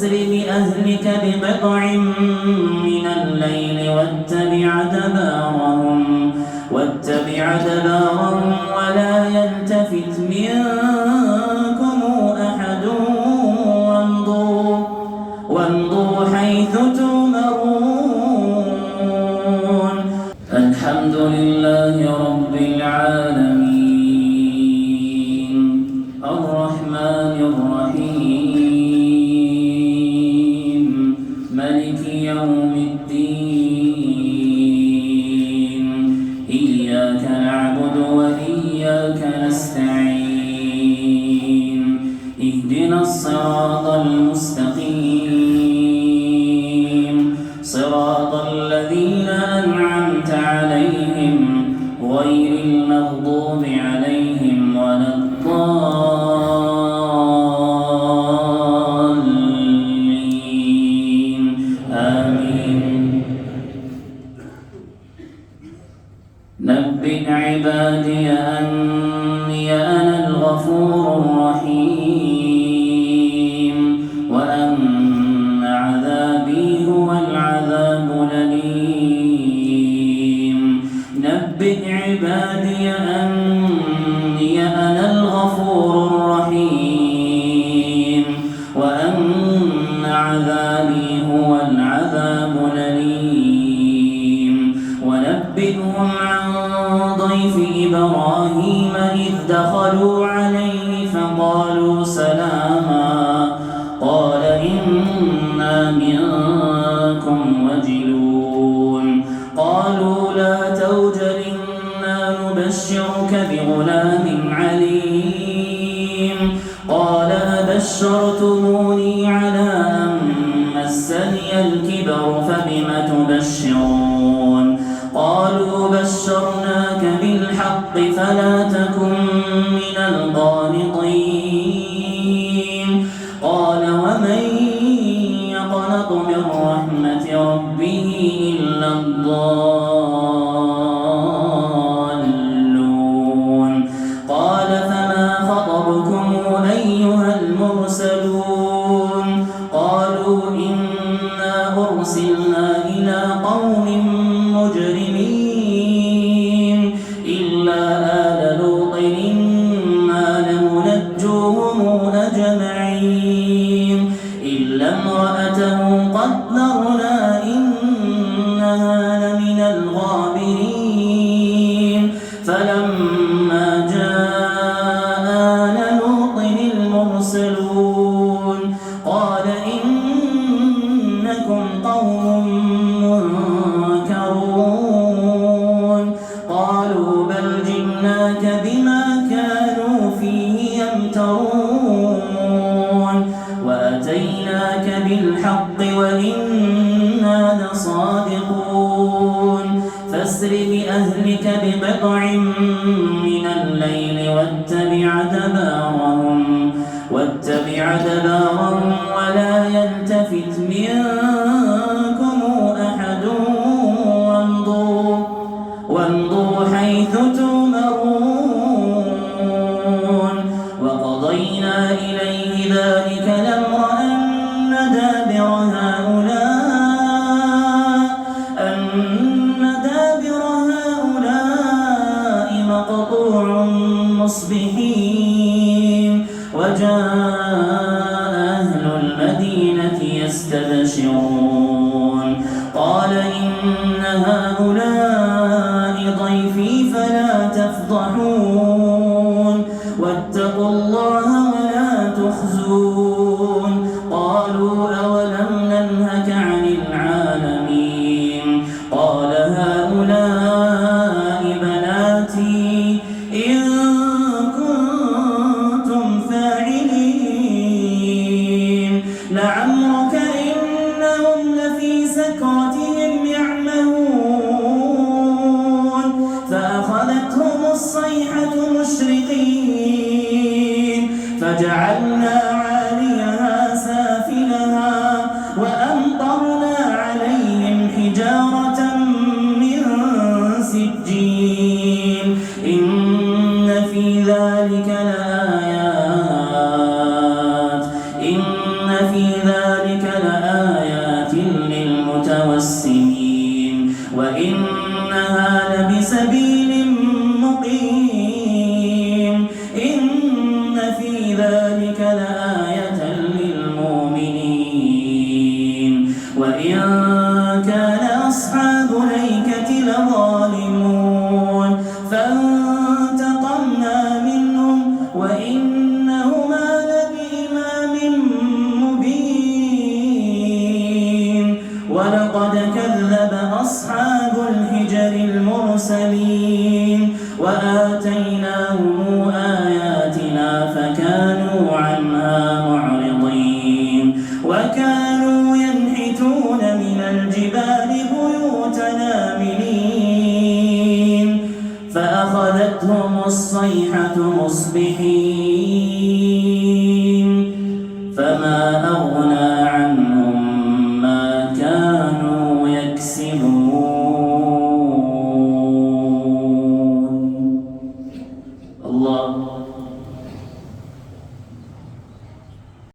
فاسر بأهلك بقطع من الليل واتبع دبارهم ولا يلتفت منكم أحد وامضوا حيث تؤمرون. الحمد لله رب العالمين الرحمن الرحيم ملك يوم الدين إياك نعبد وإياك نستعين اهدنا الصراط المستقيم صراط الذين أنعمت عليهم غير المغضوب عليهم ولا الضالين آمين. نبئ عبادي أني أنا الغفور الرحيم وأن عذابي هو العذاب الأليم. نبئ عبادي أني أنا الغفور الرحيم وأن عذابي هو العذاب الأليم. ونبئهم عن ضيف إبراهيم إذ دخلوا عليه فقالوا سلاما قال إنا منكم وجلون قالوا لا توجل إنا نبشرك بغلام عليم قال أبشرتموني على أن مسني الكبر فبم تبشرون قالوا بشرناك بالحق فلا تكن من القانطين قال ومن يقنط من رحمة ربه إلا الضالون. قال فما خطبكم أيها المرسلون قالوا إنا أرسلنا إلى قوم مجرمين إلا آل لوط إنا لمنجوهم أجمعين إلا امرأته قدرنا إنها لمن الغابرين. فلما جاء آل لوط المرسلون قال إنكم قوم منكرون قالوا بل جئناك بما كانوا فيه يمترون وأتيناك بالحق وإنا لصادقون. فاسر بأهلك بقطع من الليل واتبع دبارهم ولا يلتفت منكم أحد وامضوا حيث تؤمرون. وقضينا إليه ذلك الأمر أن دابر هؤلاء مقطوع مصبحين وجاء أهل المدينة يستبشرون قال إن هؤلاء ضيفي فلا تفضحون واتقوا الله ولا تخزون. قالوا أولم ننهك عن العالمين قال هؤلاء بناتي إن كنتم فاعلين لعمرك إنهم لفي سكرتهم يعمهون فأخذتهم الصيحة مشرقين فجعلنا عاليها سافلها وأمطرنا عليهم حجارة من سجين إن في ذلك لآيات وإنها لبسبيل مقيم إن في ذلك لآية للمؤمنين وإن كان أصحاب الأيكة لظالمون فانتقمنا منهم وإنهما لبإمام مبين ولقد كذب أصحاب الحجر المرسلين وآتيناهم آياتنا فكانوا عنها معرضين وكانوا ينحتون من الجبال بيوتا آمنين فأخذتهم الصيحة مصبحين فما أغنى عنهم ما كانوا يكسبون. الله